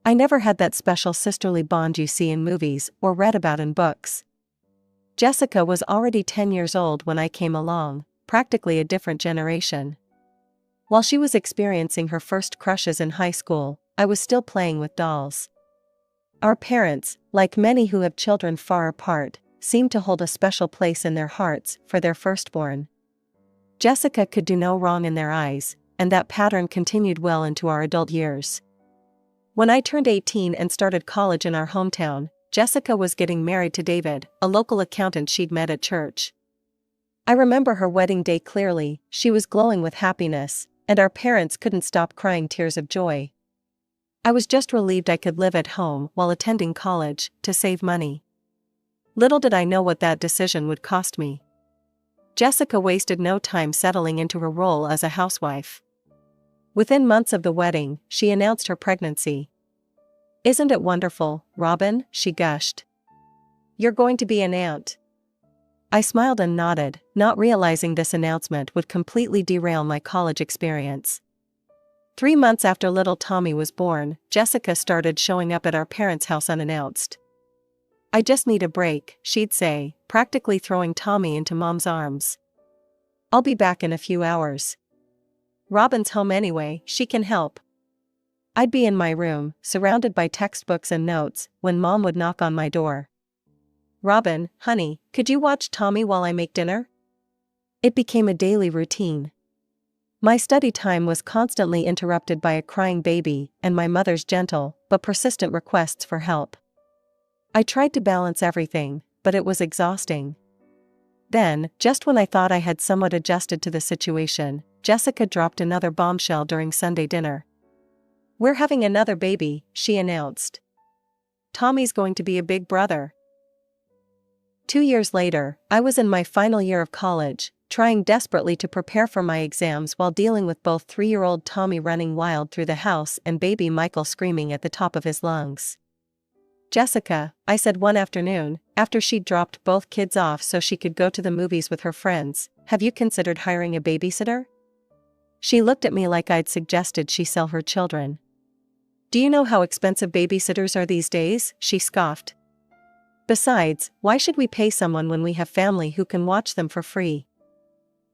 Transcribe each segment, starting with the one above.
I never had that special sisterly bond you see in movies or read about in books. Jessica was already 10 years old when I came along, practically a different generation. While she was experiencing her first crushes in high school, I was still playing with dolls. Our parents, like many who have children far apart, seemed to hold a special place in their hearts for their firstborn. Jessica could do no wrong in their eyes, and that pattern continued well into our adult years. When I turned 18 and started college in our hometown, Jessica was getting married to David, a local accountant she'd met at church. I remember her wedding day clearly. She was glowing with happiness, and our parents couldn't stop crying tears of joy. I was just relieved I could live at home while attending college, to save money. Little did I know what that decision would cost me. Jessica wasted no time settling into her role as a housewife. Within months of the wedding, she announced her pregnancy. "Isn't it wonderful, Robin?" she gushed. "You're going to be an aunt." I smiled and nodded, not realizing this announcement would completely derail my college experience. 3 months after little Tommy was born, Jessica started showing up at our parents' house unannounced. "I just need a break," she'd say, practically throwing Tommy into Mom's arms. "I'll be back in a few hours. Robin's home anyway, she can help." I'd be in my room, surrounded by textbooks and notes, when Mom would knock on my door. "Robin, honey, could you watch Tommy while I make dinner?" It became a daily routine. My study time was constantly interrupted by a crying baby and my mother's gentle, but persistent requests for help. I tried to balance everything, but it was exhausting. Then, just when I thought I had somewhat adjusted to the situation, Jessica dropped another bombshell during Sunday dinner. "We're having another baby," she announced. "Tommy's going to be a big brother." 2 years later, I was in my final year of college, trying desperately to prepare for my exams while dealing with both 3-year-old Tommy running wild through the house and baby Michael screaming at the top of his lungs. "Jessica," I said one afternoon, after she'd dropped both kids off so she could go to the movies with her friends, "have you considered hiring a babysitter?" She looked at me like I'd suggested she sell her children. "Do you know how expensive babysitters are these days?" she scoffed. "Besides, why should we pay someone when we have family who can watch them for free?"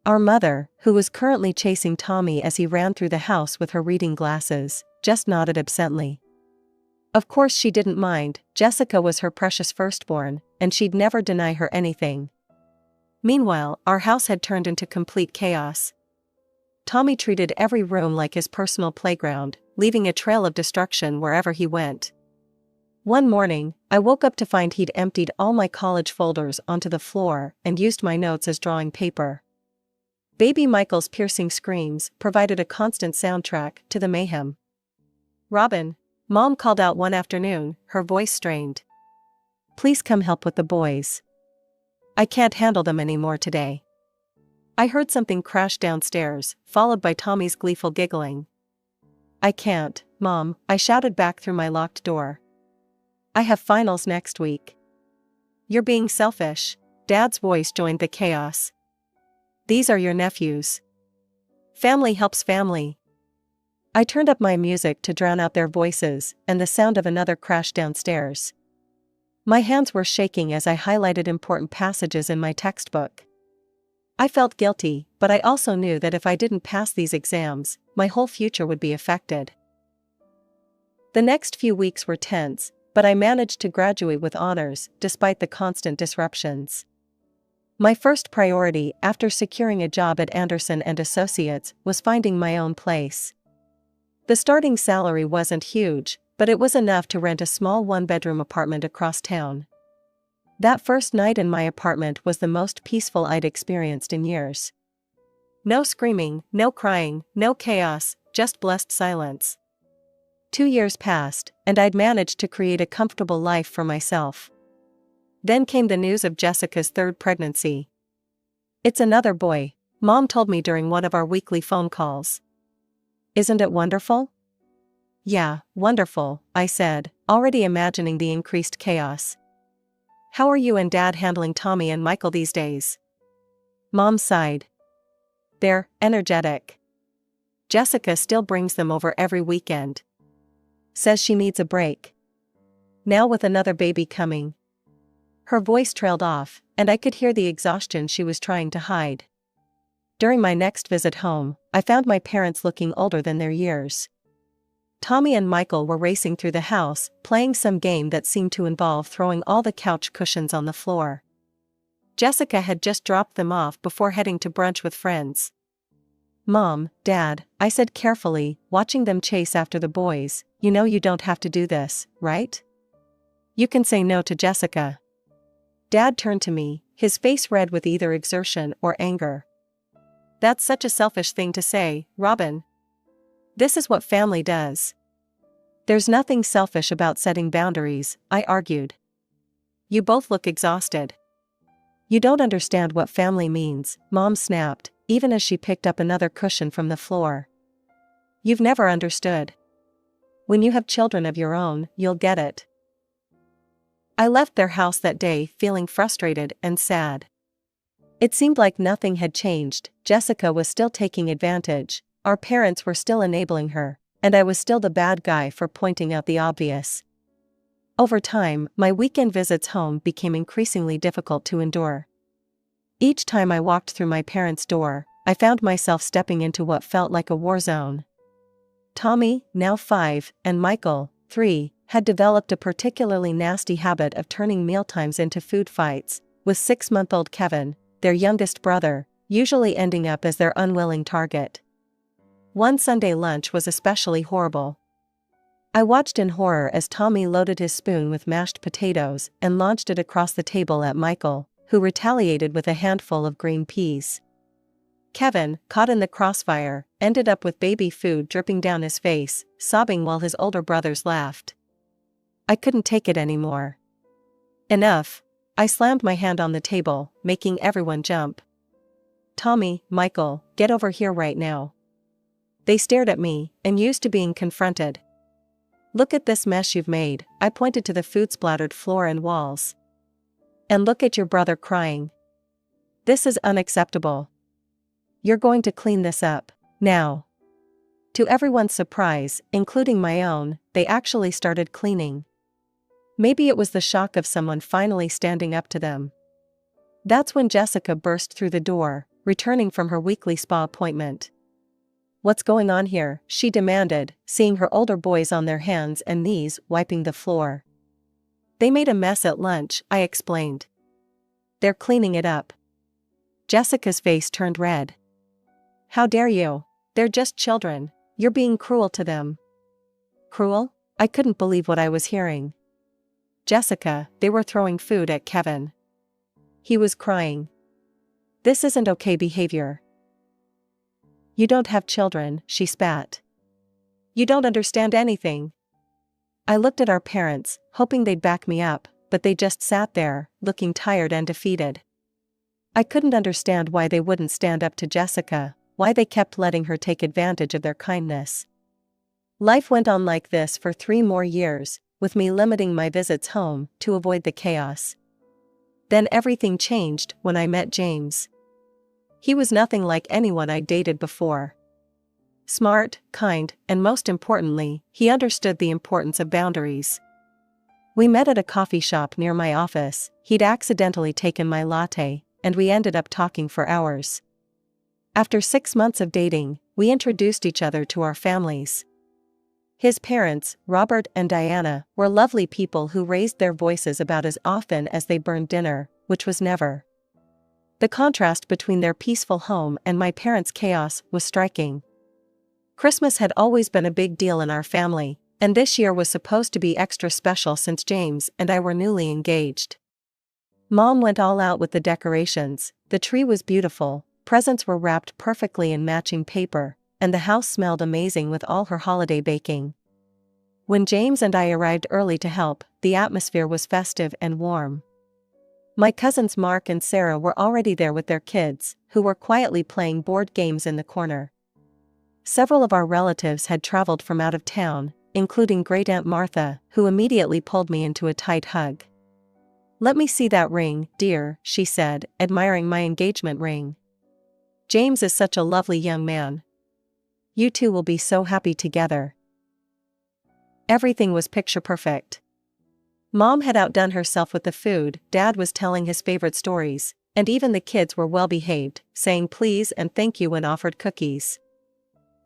Our mother, who was currently chasing Tommy as he ran through the house with her reading glasses, just nodded absently. Of course she didn't mind. Jessica was her precious firstborn, and she'd never deny her anything. Meanwhile, our house had turned into complete chaos. Tommy treated every room like his personal playground, leaving a trail of destruction wherever he went. One morning, I woke up to find he'd emptied all my college folders onto the floor and used my notes as drawing paper. Baby Michael's piercing screams provided a constant soundtrack to the mayhem. "Robin," Mom called out one afternoon, her voice strained. "Please come help with the boys. I can't handle them anymore today." I heard something crash downstairs, followed by Tommy's gleeful giggling. "I can't, Mom," I shouted back through my locked door. "I have finals next week." "You're being selfish." Dad's voice joined the chaos. "These are your nephews. Family helps family." I turned up my music to drown out their voices and the sound of another crash downstairs. My hands were shaking as I highlighted important passages in my textbook. I felt guilty, but I also knew that if I didn't pass these exams, my whole future would be affected. The next few weeks were tense, but I managed to graduate with honors despite the constant disruptions. My first priority after securing a job at Anderson & Associates was finding my own place. The starting salary wasn't huge, but it was enough to rent a small one-bedroom apartment across town. That first night in my apartment was the most peaceful I'd experienced in years. No screaming, no crying, no chaos, just blessed silence. 2 years passed, and I'd managed to create a comfortable life for myself. Then came the news of Jessica's third pregnancy. "It's another boy," Mom told me during one of our weekly phone calls. "Isn't it wonderful?" "Yeah, wonderful," I said, already imagining the increased chaos. "How are you and Dad handling Tommy and Michael these days?" Mom sighed. "They're energetic. Jessica still brings them over every weekend. Says she needs a break. Now with another baby coming. Her voice trailed off, and I could hear the exhaustion she was trying to hide. During my next visit home, I found my parents looking older than their years. Tommy and Michael were racing through the house, playing some game that seemed to involve throwing all the couch cushions on the floor. Jessica had just dropped them off before heading to brunch with friends. "Mom, Dad," I said carefully, watching them chase after the boys, "you know you don't have to do this, right? You can say no to Jessica." Dad turned to me, his face red with either exertion or anger. "That's such a selfish thing to say, Robin. This is what family does." "There's nothing selfish about setting boundaries," I argued. "You both look exhausted." "You don't understand what family means," Mom snapped, even as she picked up another cushion from the floor. "You've never understood. When you have children of your own, you'll get it." I left their house that day feeling frustrated and sad. It seemed like nothing had changed. Jessica was still taking advantage, our parents were still enabling her, and I was still the bad guy for pointing out the obvious. Over time, my weekend visits home became increasingly difficult to endure. Each time I walked through my parents' door, I found myself stepping into what felt like a war zone. Tommy, now 5, and Michael, 3, had developed a particularly nasty habit of turning mealtimes into food fights, with 6-month-old Kevin, their youngest brother, usually ending up as their unwilling target. One Sunday lunch was especially horrible. I watched in horror as Tommy loaded his spoon with mashed potatoes and launched it across the table at Michael, who retaliated with a handful of green peas. Kevin, caught in the crossfire, ended up with baby food dripping down his face, sobbing while his older brothers laughed. I couldn't take it anymore. "Enough." I slammed my hand on the table, making everyone jump. "Tommy, Michael, get over here right now." They stared at me, unused to being confronted. "Look at this mess you've made," I pointed to the food-splattered floor and walls. "And look at your brother crying. This is unacceptable. You're going to clean this up, now." To everyone's surprise, including my own, they actually started cleaning. Maybe it was the shock of someone finally standing up to them. That's when Jessica burst through the door, returning from her weekly spa appointment. "What's going on here?" she demanded, seeing her older boys on their hands and knees wiping the floor. "They made a mess at lunch," I explained. "They're cleaning it up." Jessica's face turned red. "How dare you? They're just children. You're being cruel to them." "Cruel?" I couldn't believe what I was hearing. "Jessica, they were throwing food at Kevin. He was crying. This isn't okay behavior." "You don't have children," she spat. "You don't understand anything." I looked at our parents, hoping they'd back me up, but they just sat there, looking tired and defeated. I couldn't understand why they wouldn't stand up to Jessica, why they kept letting her take advantage of their kindness. Life went on like this for 3 more years, with me limiting my visits home to avoid the chaos. Then everything changed when I met James. He was nothing like anyone I'd dated before. Smart, kind, and most importantly, he understood the importance of boundaries. We met at a coffee shop near my office. He'd accidentally taken my latte, and we ended up talking for hours. After 6 months of dating, we introduced each other to our families. His parents, Robert and Diana, were lovely people who raised their voices about as often as they burned dinner, which was never. The contrast between their peaceful home and my parents' chaos was striking. Christmas had always been a big deal in our family, and this year was supposed to be extra special since James and I were newly engaged. Mom went all out with the decorations. The tree was beautiful, presents were wrapped perfectly in matching paper, and the house smelled amazing with all her holiday baking. When James and I arrived early to help, the atmosphere was festive and warm. My cousins Mark and Sarah were already there with their kids, who were quietly playing board games in the corner. Several of our relatives had traveled from out of town, including Great-Aunt Martha, who immediately pulled me into a tight hug. "Let me see that ring, dear," she said, admiring my engagement ring. "James is such a lovely young man. You two will be so happy together." Everything was picture perfect. Mom had outdone herself with the food, Dad was telling his favorite stories, and even the kids were well behaved, saying please and thank you when offered cookies.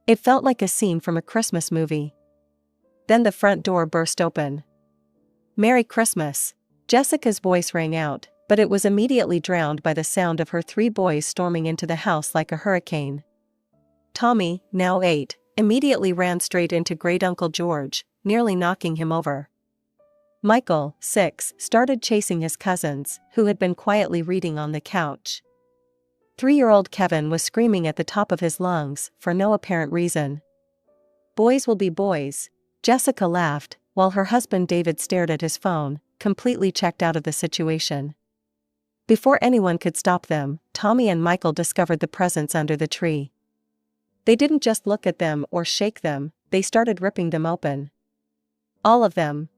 It felt like a scene from a Christmas movie. Then the front door burst open. "Merry Christmas!" Jessica's voice rang out, but it was immediately drowned by the sound of her 3 boys storming into the house like a hurricane. Tommy, now 8, immediately ran straight into Great Uncle George, nearly knocking him over. Michael, 6, started chasing his cousins, who had been quietly reading on the couch. 3-year-old Kevin was screaming at the top of his lungs, for no apparent reason. "Boys will be boys," Jessica laughed, while her husband David stared at his phone, completely checked out of the situation. Before anyone could stop them, Tommy and Michael discovered the presents under the tree. They didn't just look at them or shake them, they started ripping them open. All of them.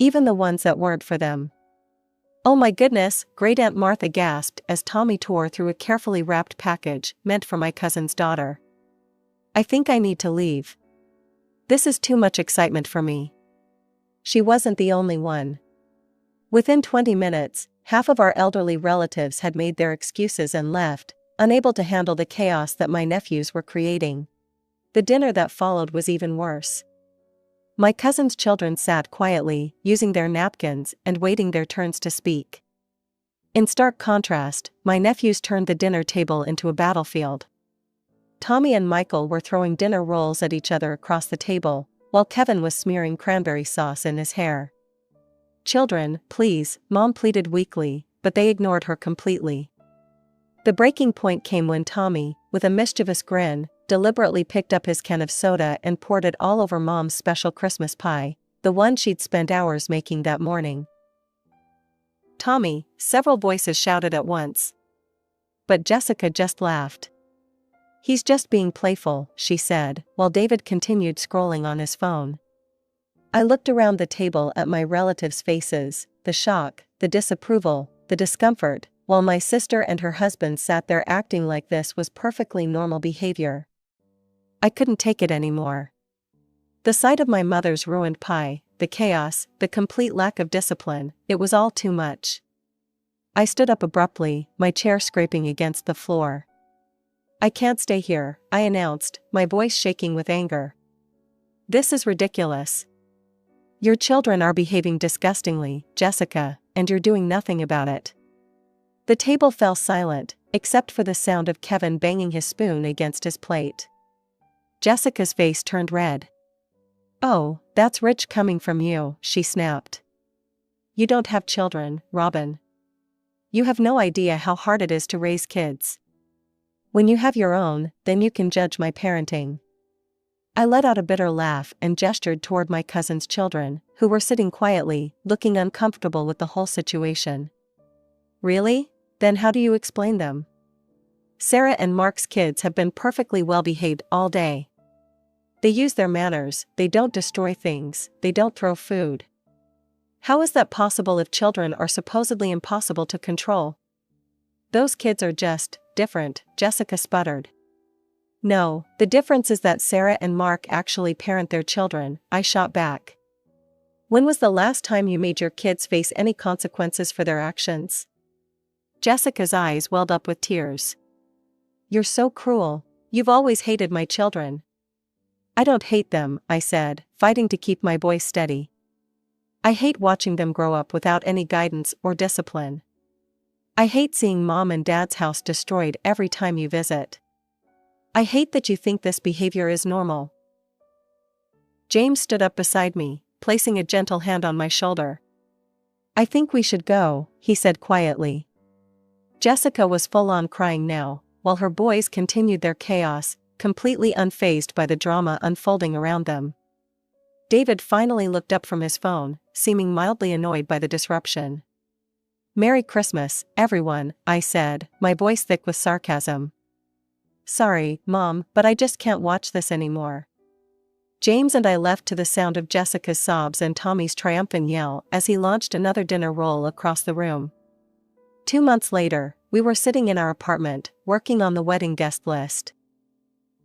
Even the ones that weren't for them. "Oh my goodness," Great Aunt Martha gasped as Tommy tore through a carefully wrapped package meant for my cousin's daughter. "I think I need to leave. This is too much excitement for me." She wasn't the only one. Within 20 minutes, half of our elderly relatives had made their excuses and left, unable to handle the chaos that my nephews were creating. The dinner that followed was even worse. My cousin's children sat quietly, using their napkins and waiting their turns to speak. In stark contrast, my nephews turned the dinner table into a battlefield. Tommy and Michael were throwing dinner rolls at each other across the table, while Kevin was smearing cranberry sauce in his hair. "Children, please," Mom pleaded weakly, but they ignored her completely. The breaking point came when Tommy, with a mischievous grin, deliberately picked up his can of soda and poured it all over Mom's special Christmas pie, the one she'd spent hours making that morning. "Tommy," several voices shouted at once. But Jessica just laughed. "He's just being playful," she said, while David continued scrolling on his phone. I looked around the table at my relatives' faces, the shock, the disapproval, the discomfort, while my sister and her husband sat there acting like this was perfectly normal behavior. I couldn't take it anymore. The sight of my mother's ruined pie, the chaos, the complete lack of discipline, it was all too much. I stood up abruptly, my chair scraping against the floor. "I can't stay here," I announced, my voice shaking with anger. "This is ridiculous. Your children are behaving disgustingly, Jessica, and you're doing nothing about it." The table fell silent, except for the sound of Kevin banging his spoon against his plate. Jessica's face turned red. "Oh, that's rich coming from you," she snapped. "You don't have children, Robin. You have no idea how hard it is to raise kids. When you have your own, then you can judge my parenting." I let out a bitter laugh and gestured toward my cousin's children, who were sitting quietly, looking uncomfortable with the whole situation. "Really? Then how do you explain them? Sarah and Mark's kids have been perfectly well behaved all day. They use their manners, they don't destroy things, they don't throw food. How is that possible if children are supposedly impossible to control?" "Those kids are just different," Jessica sputtered. "No, the difference is that Sarah and Mark actually parent their children," I shot back. "When was the last time you made your kids face any consequences for their actions?" Jessica's eyes welled up with tears. "You're so cruel. You've always hated my children." "I don't hate them," I said, fighting to keep my voice steady. "I hate watching them grow up without any guidance or discipline. I hate seeing Mom and Dad's house destroyed every time you visit. I hate that you think this behavior is normal." James stood up beside me, placing a gentle hand on my shoulder. "I think we should go," he said quietly. Jessica was full-on crying now, while her boys continued their chaos, completely unfazed by the drama unfolding around them. David finally looked up from his phone, seeming mildly annoyed by the disruption. "Merry Christmas, everyone," I said, my voice thick with sarcasm. "Sorry, Mom, but I just can't watch this anymore." James and I left to the sound of Jessica's sobs and Tommy's triumphant yell as he launched another dinner roll across the room. 2 months later, we were sitting in our apartment, working on the wedding guest list.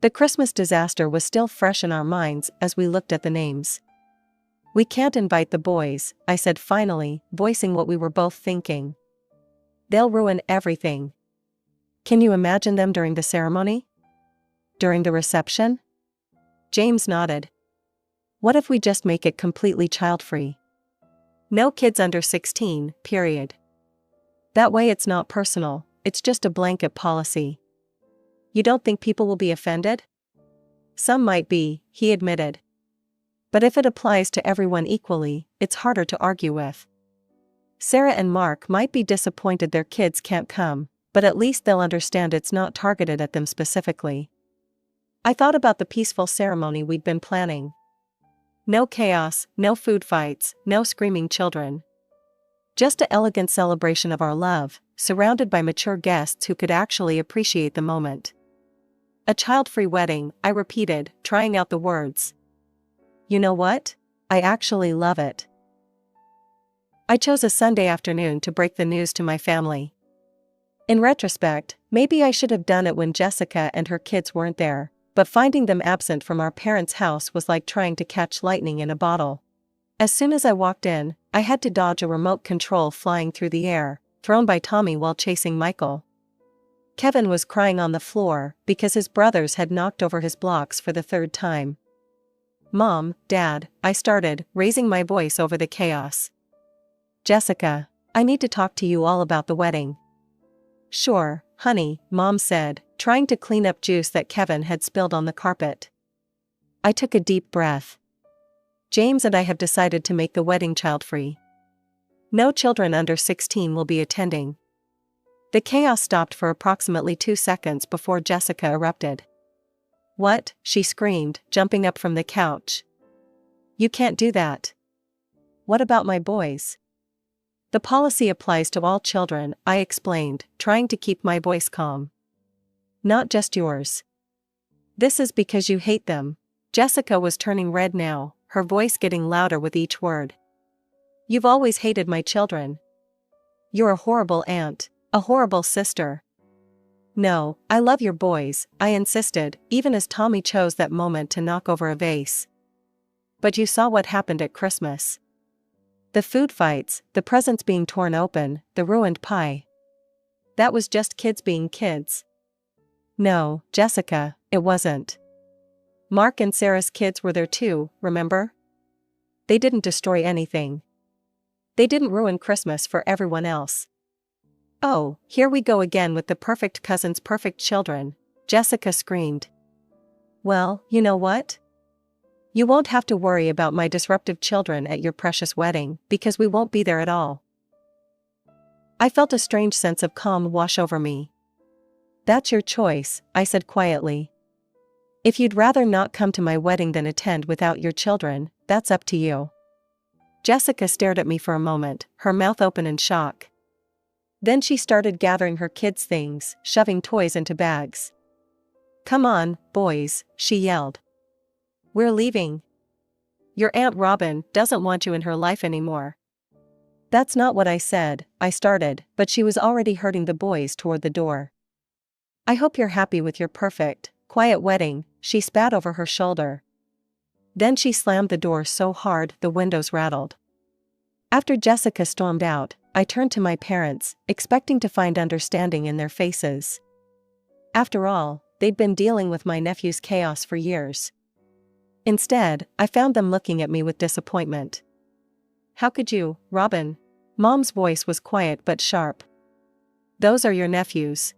The Christmas disaster was still fresh in our minds as we looked at the names. We can't invite the boys, I said finally, voicing what we were both thinking. They'll ruin everything. Can you imagine them during the ceremony? During the reception? James nodded. What if we just make it completely child-free? No kids under 16, period. That way it's not personal, it's just a blanket policy. You don't think people will be offended? Some might be, he admitted. But if it applies to everyone equally, it's harder to argue with. Sarah and Mark might be disappointed their kids can't come, but at least they'll understand it's not targeted at them specifically. I thought about the peaceful ceremony we'd been planning. No chaos, no food fights, no screaming children. Just an elegant celebration of our love, surrounded by mature guests who could actually appreciate the moment. A child-free wedding, I repeated, trying out the words. You know what? I actually love it. I chose a Sunday afternoon to break the news to my family. In retrospect, maybe I should have done it when Jessica and her kids weren't there, but finding them absent from our parents' house was like trying to catch lightning in a bottle. As soon as I walked in, I had to dodge a remote control flying through the air, thrown by Tommy while chasing Michael. Kevin was crying on the floor because his brothers had knocked over his blocks for the third time. Mom, Dad, I started, raising my voice over the chaos. Jessica, I need to talk to you all about the wedding. Sure, honey, Mom said, trying to clean up juice that Kevin had spilled on the carpet. I took a deep breath. James and I have decided to make the wedding child-free. No children under 16 will be attending. The chaos stopped for approximately 2 seconds before Jessica erupted. What? She screamed, jumping up from the couch. You can't do that. What about my boys? The policy applies to all children, I explained, trying to keep my voice calm. Not just yours. This is because you hate them. Jessica was turning red now, her voice getting louder with each word. You've always hated my children. You're a horrible aunt, a horrible sister. No, I love your boys, I insisted, even as Tommy chose that moment to knock over a vase. But you saw what happened at Christmas. The food fights, the presents being torn open, the ruined pie. That was just kids being kids. No, Jessica, it wasn't. Mark and Sarah's kids were there too, remember? They didn't destroy anything. They didn't ruin Christmas for everyone else. Oh, here we go again with the perfect cousin's perfect children, Jessica screamed. Well, you know what? You won't have to worry about my disruptive children at your precious wedding, because we won't be there at all. I felt a strange sense of calm wash over me. That's your choice, I said quietly. If you'd rather not come to my wedding than attend without your children, that's up to you. Jessica stared at me for a moment, her mouth open in shock. Then she started gathering her kids' things, shoving toys into bags. Come on, boys, she yelled. We're leaving. Your Aunt Robin doesn't want you in her life anymore. That's not what I said, I started, but she was already herding the boys toward the door. I hope you're happy with your perfect, quiet wedding, she spat over her shoulder. Then she slammed the door so hard the windows rattled. After Jessica stormed out, I turned to my parents, expecting to find understanding in their faces. After all, they'd been dealing with my nephew's chaos for years. Instead, I found them looking at me with disappointment. How could you, Robin? Mom's voice was quiet but sharp. Those are your nephews.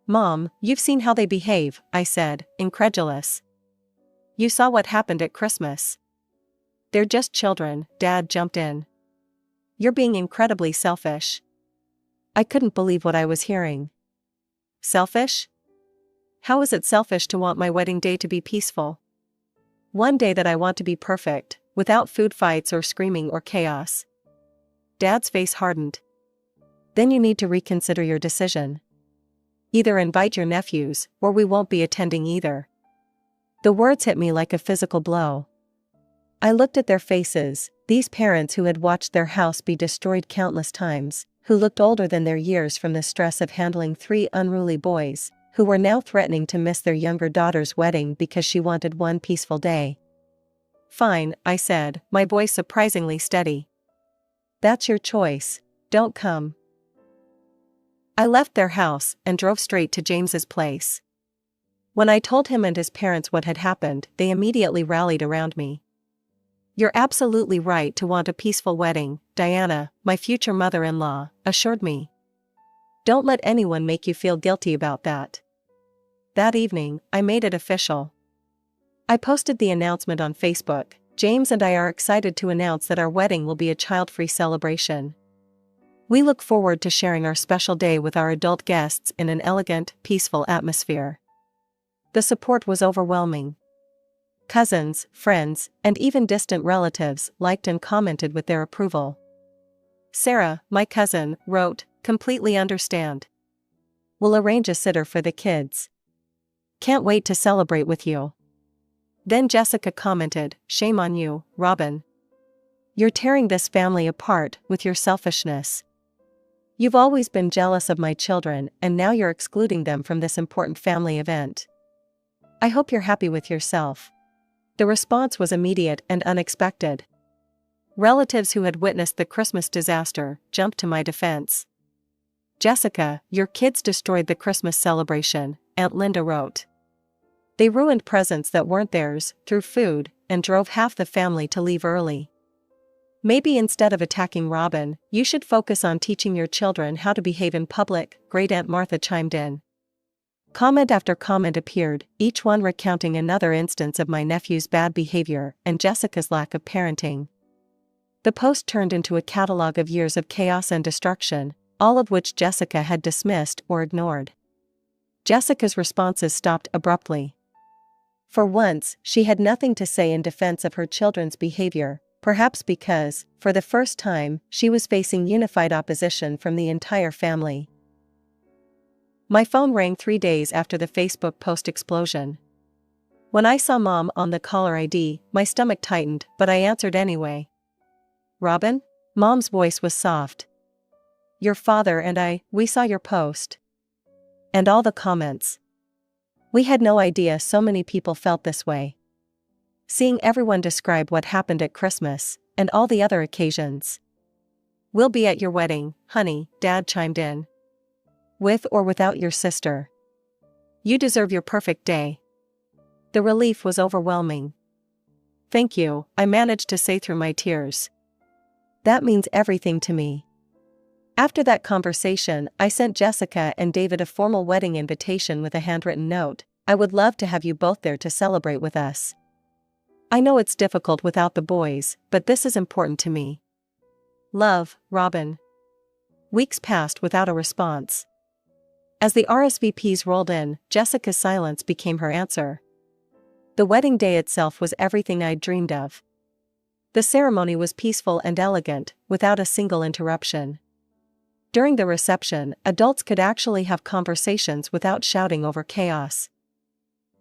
Mom, you've seen how they behave, I said, incredulous. You saw what happened at Christmas. They're just children, Dad jumped in. You're being incredibly selfish. I couldn't believe what I was hearing. Selfish? How is it selfish to want my wedding day to be peaceful? One day that I want to be perfect, without food fights or screaming or chaos. Dad's face hardened. Then you need to reconsider your decision. Either invite your nephews, or we won't be attending either. The words hit me like a physical blow. I looked at their faces, these parents who had watched their house be destroyed countless times, who looked older than their years from the stress of handling 3 unruly boys, who were now threatening to miss their younger daughter's wedding because she wanted one peaceful day. Fine, I said, my voice surprisingly steady. That's your choice. Don't come. I left their house and drove straight to James's place. When I told him and his parents what had happened, they immediately rallied around me. You're absolutely right to want a peaceful wedding, Diana, my future mother-in-law, assured me. Don't let anyone make you feel guilty about that. That evening, I made it official. I posted the announcement on Facebook. James and I are excited to announce that our wedding will be a child-free celebration. We look forward to sharing our special day with our adult guests in an elegant, peaceful atmosphere. The support was overwhelming. Cousins, friends, and even distant relatives liked and commented with their approval. Sarah, my cousin, wrote, "Completely understand. We'll arrange a sitter for the kids. Can't wait to celebrate with you." Then Jessica commented, "Shame on you, Robin. You're tearing this family apart with your selfishness. You've always been jealous of my children and now you're excluding them from this important family event. I hope you're happy with yourself." The response was immediate and unexpected. Relatives who had witnessed the Christmas disaster jumped to my defense. "Jessica, your kids destroyed the Christmas celebration," Aunt Linda wrote. "They ruined presents that weren't theirs, threw food, and drove half the family to leave early. Maybe instead of attacking Robin, you should focus on teaching your children how to behave in public," Great Aunt Martha chimed in. Comment after comment appeared, each one recounting another instance of my nephew's bad behavior and Jessica's lack of parenting. The post turned into a catalog of years of chaos and destruction, all of which Jessica had dismissed or ignored. Jessica's responses stopped abruptly. For once, she had nothing to say in defense of her children's behavior, perhaps because, for the first time, she was facing unified opposition from the entire family. My phone rang 3 days after the Facebook post explosion. When I saw Mom on the caller ID, my stomach tightened, but I answered anyway. "Robin?" Mom's voice was soft. "Your father and we saw your post." And all the comments. We had no idea so many people felt this way. Seeing everyone describe what happened at Christmas, and all the other occasions. "We'll be at your wedding, honey," Dad chimed in. "With or without your sister. You deserve your perfect day." The relief was overwhelming. "Thank you," I managed to say through my tears. "That means everything to me." After that conversation, I sent Jessica and David a formal wedding invitation with a handwritten note. "I would love to have you both there to celebrate with us. I know it's difficult without the boys, but this is important to me. Love, Robin." Weeks passed without a response. As the RSVPs rolled in, Jessica's silence became her answer. The wedding day itself was everything I'd dreamed of. The ceremony was peaceful and elegant, without a single interruption. During the reception, adults could actually have conversations without shouting over chaos.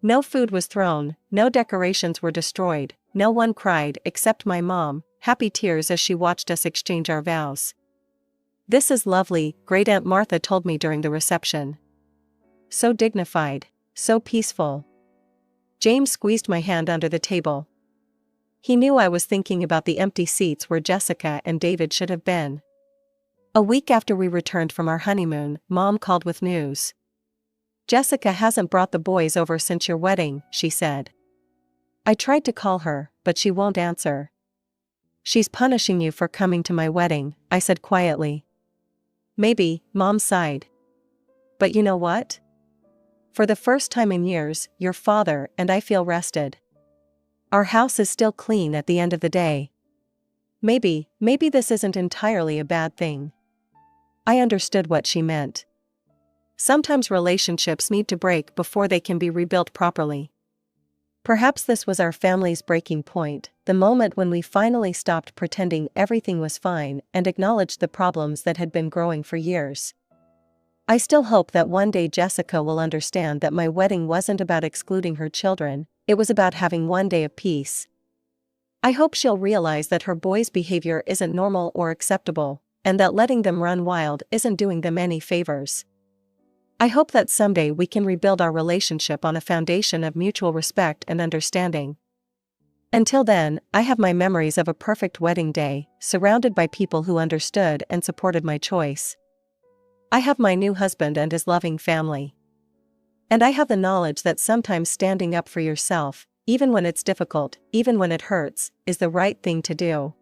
No food was thrown, no decorations were destroyed, no one cried except my mom, happy tears as she watched us exchange our vows. "This is lovely," Great Aunt Martha told me during the reception. "So dignified, so peaceful." James squeezed my hand under the table. He knew I was thinking about the empty seats where Jessica and David should have been. A week after we returned from our honeymoon, Mom called with news. "Jessica hasn't brought the boys over since your wedding," she said. "I tried to call her, but she won't answer." "She's punishing you for coming to my wedding," I said quietly. "Maybe," Mom sighed. "But you know what? For the first time in years, your father and I feel rested. Our house is still clean at the end of the day. Maybe this isn't entirely a bad thing." I understood what she meant. Sometimes relationships need to break before they can be rebuilt properly. Perhaps this was our family's breaking point, the moment when we finally stopped pretending everything was fine and acknowledged the problems that had been growing for years. I still hope that one day Jessica will understand that my wedding wasn't about excluding her children, it was about having one day of peace. I hope she'll realize that her boys' behavior isn't normal or acceptable, and that letting them run wild isn't doing them any favors. I hope that someday we can rebuild our relationship on a foundation of mutual respect and understanding. Until then, I have my memories of a perfect wedding day, surrounded by people who understood and supported my choice. I have my new husband and his loving family. And I have the knowledge that sometimes standing up for yourself, even when it's difficult, even when it hurts, is the right thing to do.